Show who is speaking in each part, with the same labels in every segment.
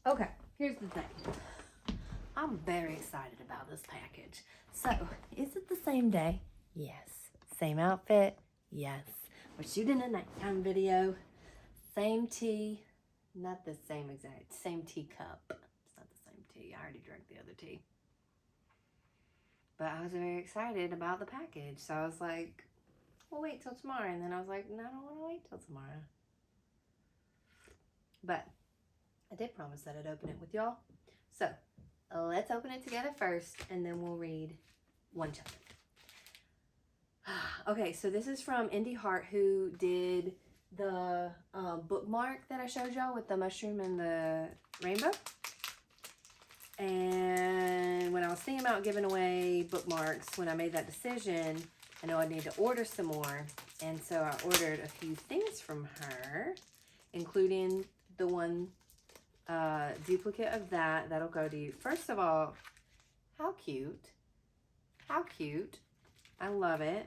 Speaker 1: Okay, here's the thing. I'm very excited about this package. So, is it the same day? Yes. Same outfit? Yes. We're shooting a nighttime video. Same tea. Not the same exact. Same teacup. It's not the same tea. I already drank the other tea. But I was very excited about the package. So I was like, we'll wait till tomorrow. And then I was like, no, I don't want to wait till tomorrow. But I did promise that I'd open it with y'all. So let's open it together first, and then we'll read one chapter. Okay, so this is from Indy Hart, who did the bookmark that I showed y'all with the mushroom and the rainbow. And when I was thinking about giving away bookmarks, when I made that decision, I know I need to order some more. And so I ordered a few things from her, including the one duplicate of that. That'll go to you. First of all, how cute. How cute. I love it.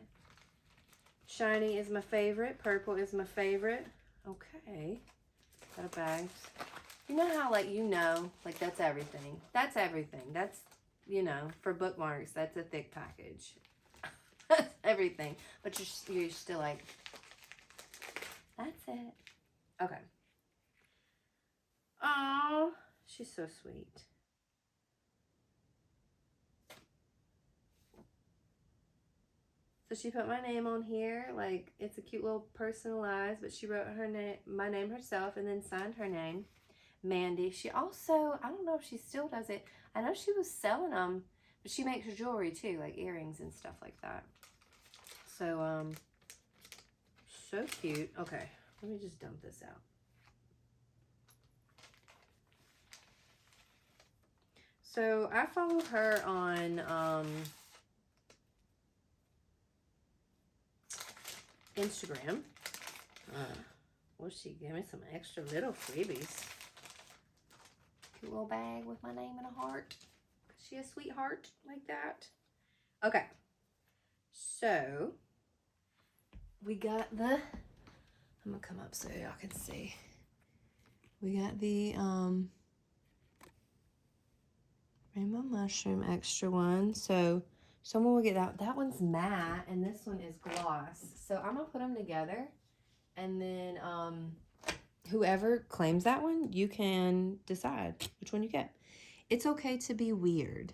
Speaker 1: Shiny is my favorite. Purple is my favorite. Okay. Got a bag. You know how, like, like, that's everything. That's everything. That's, for bookmarks, that's a thick package. That's everything. But you're still like, that's it. Okay. Oh, she's so sweet. So she put my name on here, like it's a cute little personalized, but she wrote my name herself, and then signed her name, Mandi. She also, I don't know if she still does it. I know she was selling them, but she makes jewelry too, like earrings and stuff like that. So, so cute. Okay, let me just dump this out. So I follow her on Instagram. Well, she gave me some extra little freebies. Cute little bag with my name and a heart. Is she a sweetheart like that? Okay. So we got the, I'm gonna come up so y'all can see. We got the rainbow mushroom extra one. So someone will get that. That one's matte and this one is gloss. So I'm gonna put them together, and then whoever claims that one, you can decide which one you get. It's okay to be weird.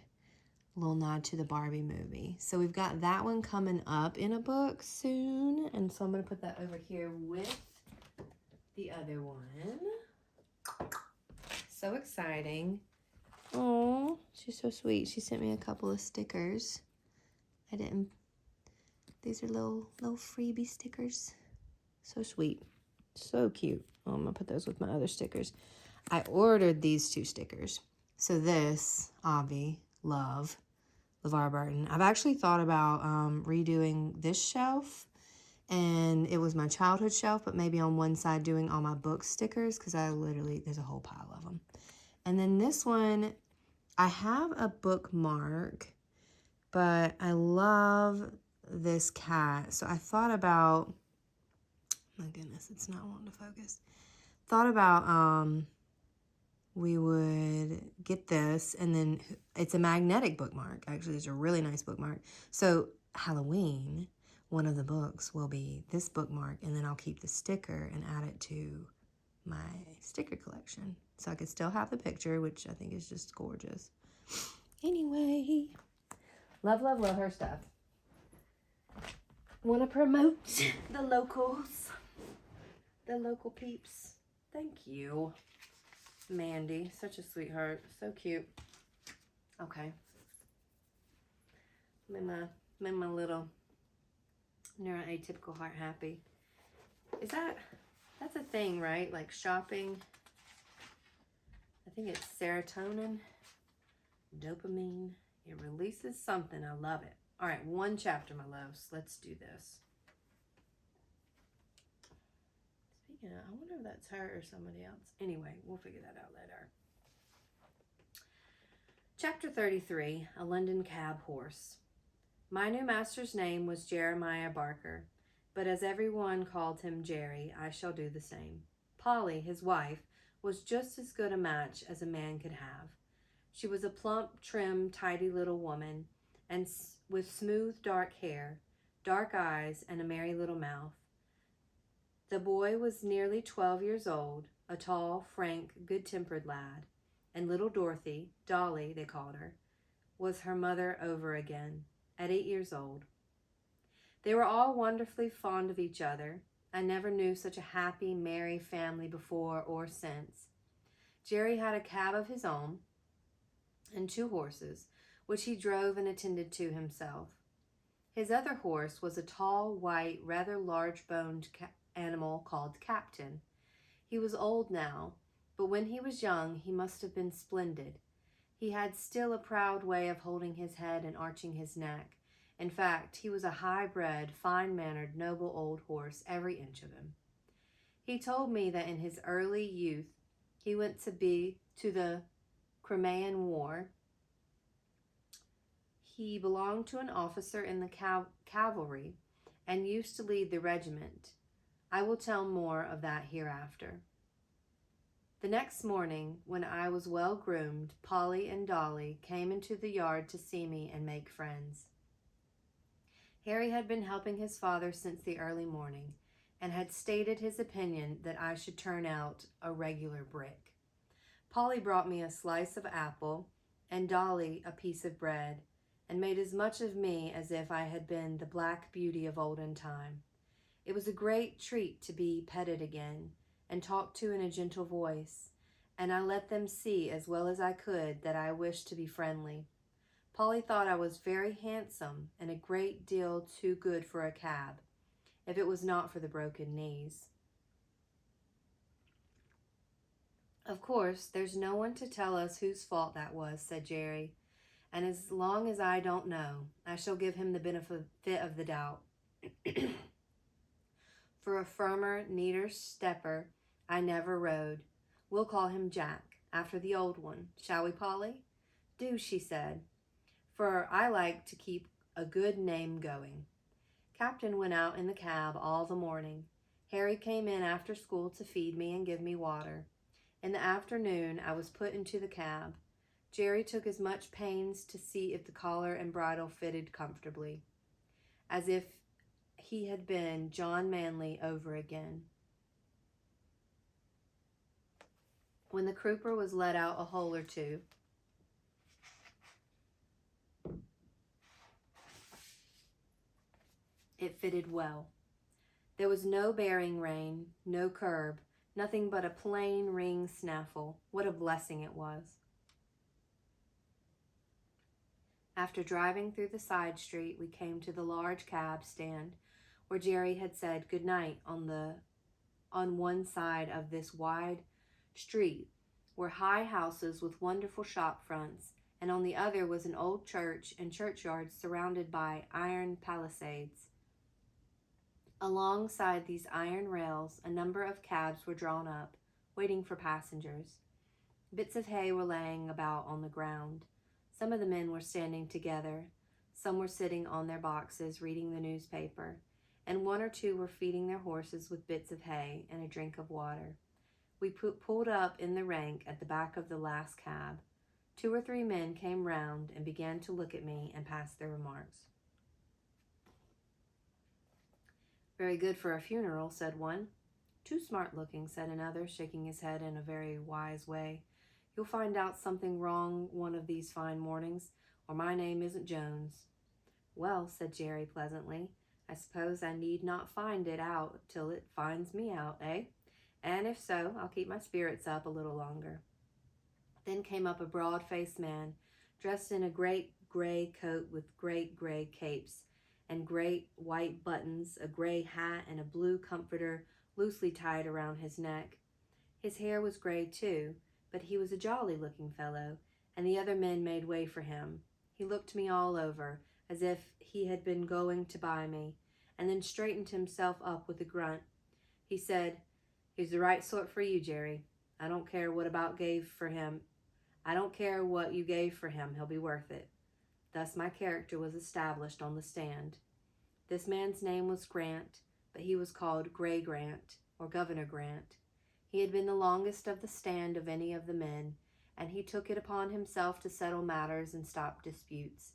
Speaker 1: A little nod to the Barbie movie. So we've got that one coming up in a book soon, and so I'm gonna put that over here with the other one. So exciting. Oh, she's so sweet. She sent me a couple of stickers. These are little freebie stickers. So sweet. So cute. Oh, I'm gonna put those with my other stickers. I ordered these 2 stickers. So this, Avi, Love, LeVar Burton. I've actually thought about redoing this shelf, and it was my childhood shelf, but maybe on one side doing all my book stickers, because there's a whole pile of them. And then this one, I have a bookmark, but I love this cat. So I thought about, my goodness, it's not wanting to focus. Thought about we would get this, and then it's a magnetic bookmark. Actually, it's a really nice bookmark. So Halloween, one of the books will be this bookmark, and then I'll keep the sticker and add it to my sticker collection. So I could still have the picture, which I think is just gorgeous. Anyway, love, love, love her stuff. Want to promote the locals, the local peeps. Thank you, Mandi. Such a sweetheart. So cute. Okay. I'm in my little neuroatypical heart happy. That's a thing, right? Like shopping. I think it's serotonin, dopamine. It releases something. I love it. All right, one chapter, my loves. Let's do this. Speaking of, I wonder if that's her or somebody else. Anyway, we'll figure that out later. Chapter 33, A London Cab Horse. My new master's name was Jeremiah Barker, but as everyone called him Jerry, I shall do the same. Polly, his wife, was just as good a match as a man could have. She was a plump, trim, tidy little woman, and with smooth, dark hair, dark eyes, and a merry little mouth. The boy was nearly 12 years old, a tall, frank, good-tempered lad, and little Dorothy, Dolly they called her, was her mother over again, at 8 years old. They were all wonderfully fond of each other. I never knew such a happy, merry family before or since. Jerry had a cab of his own and 2 horses, which he drove and attended to himself. His other horse was a tall, white, rather large-boned animal called Captain. He was old now, but when he was young he must have been splendid. He had still a proud way of holding his head and arching his neck. In fact, he was a high-bred, fine-mannered, noble old horse, every inch of him. He told me that in his early youth he went to the Crimean War. He belonged to an officer in the cavalry and used to lead the regiment. I will tell more of that hereafter. The next morning, when I was well groomed, Polly and Dolly came into the yard to see me and make friends. Harry had been helping his father since the early morning, and had stated his opinion that I should turn out a regular brick. Polly brought me a slice of apple, and Dolly a piece of bread, and made as much of me as if I had been the Black Beauty of olden time. It was a great treat to be petted again, and talked to in a gentle voice, and I let them see as well as I could that I wished to be friendly. Polly thought I was very handsome and a great deal too good for a cab, if it was not for the broken knees. Of course, there's no one to tell us whose fault that was, said Jerry, and as long as I don't know, I shall give him the benefit of the doubt. For a firmer, neater stepper I never rode. We'll call him Jack, after the old one. Shall we, Polly? Do, she said, for I like to keep a good name going. Captain went out in the cab all the morning. Harry came in after school to feed me and give me water. In the afternoon I was put into the cab. Jerry took as much pains to see if the collar and bridle fitted comfortably, as if he had been John Manley over again. When the crupper was let out a hole or two, it fitted well. There was no bearing rein, no curb, nothing but a plain ring snaffle. What a blessing it was. After driving through the side street, we came to the large cab stand where Jerry had said good night. On one side of this wide street were high houses with wonderful shop fronts, and on the other was an old church and churchyard surrounded by iron palisades. Alongside these iron rails, a number of cabs were drawn up, waiting for passengers. Bits of hay were laying about on the ground. Some of the men were standing together. Some were sitting on their boxes, reading the newspaper, and 1 or 2 were feeding their horses with bits of hay and a drink of water. We pulled up in the rank at the back of the last cab. 2 or 3 men came round and began to look at me and pass their remarks. Very good for a funeral, said one. Too smart-looking, said another, shaking his head in a very wise way. You'll find out something wrong one of these fine mornings, or my name isn't Jones. Well, said Jerry pleasantly, I suppose I need not find it out till it finds me out, eh? And if so, I'll keep my spirits up a little longer. Then came up a broad-faced man, dressed in a great gray coat with great gray capes, and great white buttons, a gray hat, and a blue comforter loosely tied around his neck. His hair was gray too, but he was a jolly-looking fellow, and the other men made way for him. He looked me all over, as if he had been going to buy me, and then straightened himself up with a grunt. He said, He's the right sort for you, Jerry. I don't care what you gave for him. He'll be worth it. Thus my character was established on the stand. This man's name was Grant, but he was called Gray Grant, or Governor Grant. He had been the longest of the stand of any of the men, and he took it upon himself to settle matters and stop disputes.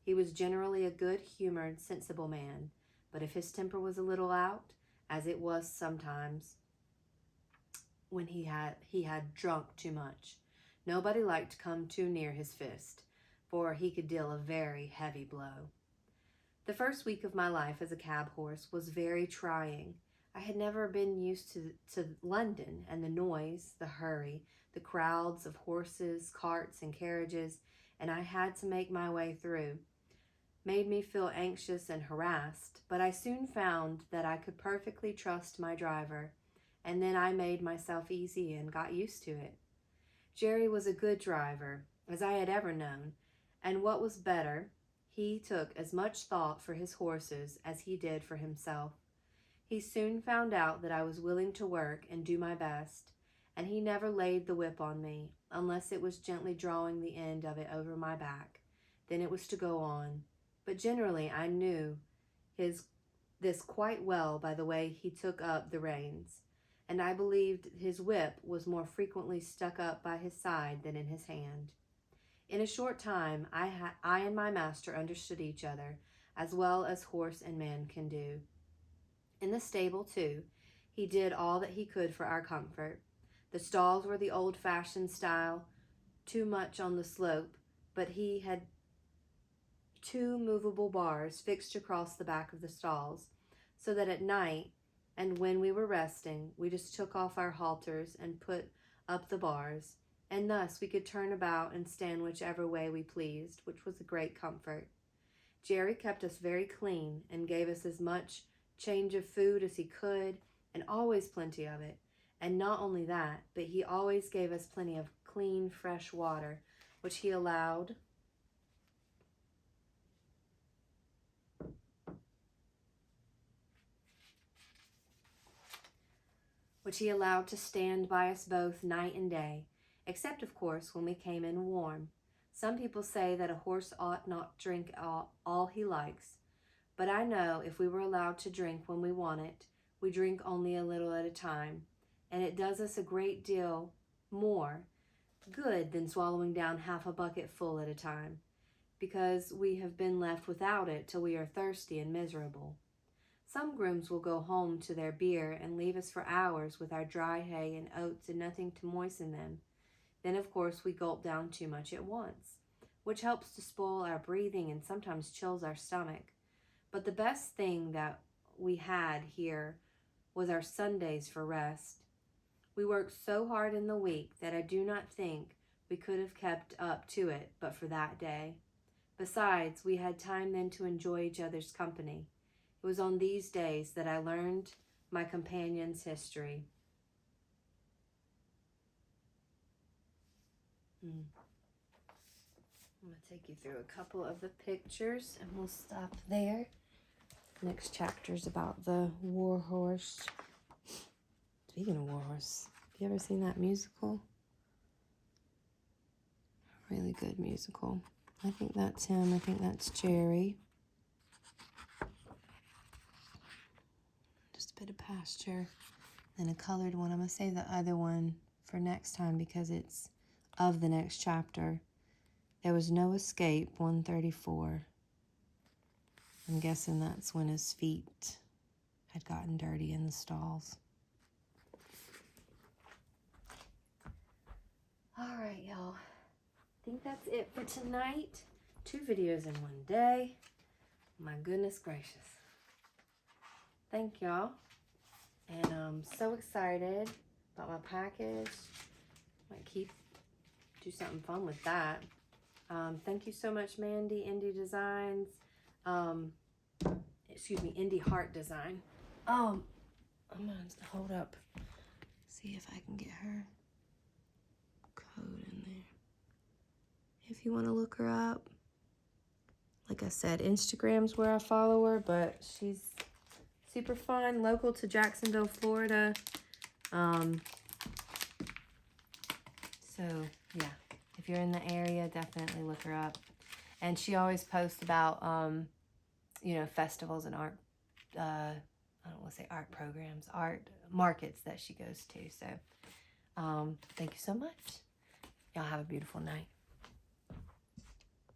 Speaker 1: He was generally a good-humored, sensible man, but if his temper was a little out, as it was sometimes when he had drunk too much, nobody liked to come too near his fist, for he could deal a very heavy blow. The first week of my life as a cab horse was very trying. I had never been used to London and the noise, the hurry, the crowds of horses, carts, and carriages, and I had to make my way through. Made me feel anxious and harassed, but I soon found that I could perfectly trust my driver, and then I made myself easy and got used to it. Jerry was a good driver, as I had ever known, and what was better, he took as much thought for his horses as he did for himself. He soon found out that I was willing to work and do my best, and he never laid the whip on me, unless it was gently drawing the end of it over my back. Then it was to go on. But generally I knew this quite well by the way he took up the reins, and I believed his whip was more frequently stuck up by his side than in his hand. In a short time, I and my master understood each other, as well as horse and man can do. In the stable, too, he did all that he could for our comfort. The stalls were the old-fashioned style, too much on the slope, but he had 2 movable bars fixed across the back of the stalls, so that at night, and when we were resting, we just took off our halters and put up the bars, and thus we could turn about and stand whichever way we pleased, which was a great comfort. Jerry kept us very clean and gave us as much change of food as he could, and always plenty of it. And not only that, but he always gave us plenty of clean, fresh water, which he allowed to stand by us both night and day, except, of course, when we came in warm. Some people say that a horse ought not drink all he likes, but I know if we were allowed to drink when we want it, we drink only a little at a time, and it does us a great deal more good than swallowing down half a bucket full at a time, because we have been left without it till we are thirsty and miserable. Some grooms will go home to their beer and leave us for hours with our dry hay and oats and nothing to moisten them. Then, of course, we gulp down too much at once, which helps to spoil our breathing and sometimes chills our stomach. But the best thing that we had here was our Sundays for rest. We worked so hard in the week that I do not think we could have kept up to it but for that day. Besides, we had time then to enjoy each other's company. It was on these days that I learned my companion's history. I'm going to take you through a couple of the pictures and we'll stop there. Next chapter is about the war horse. Speaking of war horse, have you ever seen that musical? Really good musical. I think that's him. I think that's Jerry. Just a bit of pasture. Then a colored one. I'm going to save the other one for next time because it's of the next chapter. There was no escape, 134. I'm guessing that's when his feet had gotten dirty in the stalls. All right, y'all. I think that's it for tonight. 2 videos in one day. My goodness gracious. Thank y'all. And I'm so excited about my package. Might do something fun with that. Thank you so much, Mandi, Indie Designs. Indie Heart Design. I'm gonna hold up. See if I can get her code in there. If you want to look her up. Like I said, Instagram's where I follow her, but she's super fun, local to Jacksonville, Florida. So yeah, if you're in the area, definitely look her up. And she always posts about, festivals and art, want to say art programs, art markets that she goes to. So thank you so much. Y'all have a beautiful night.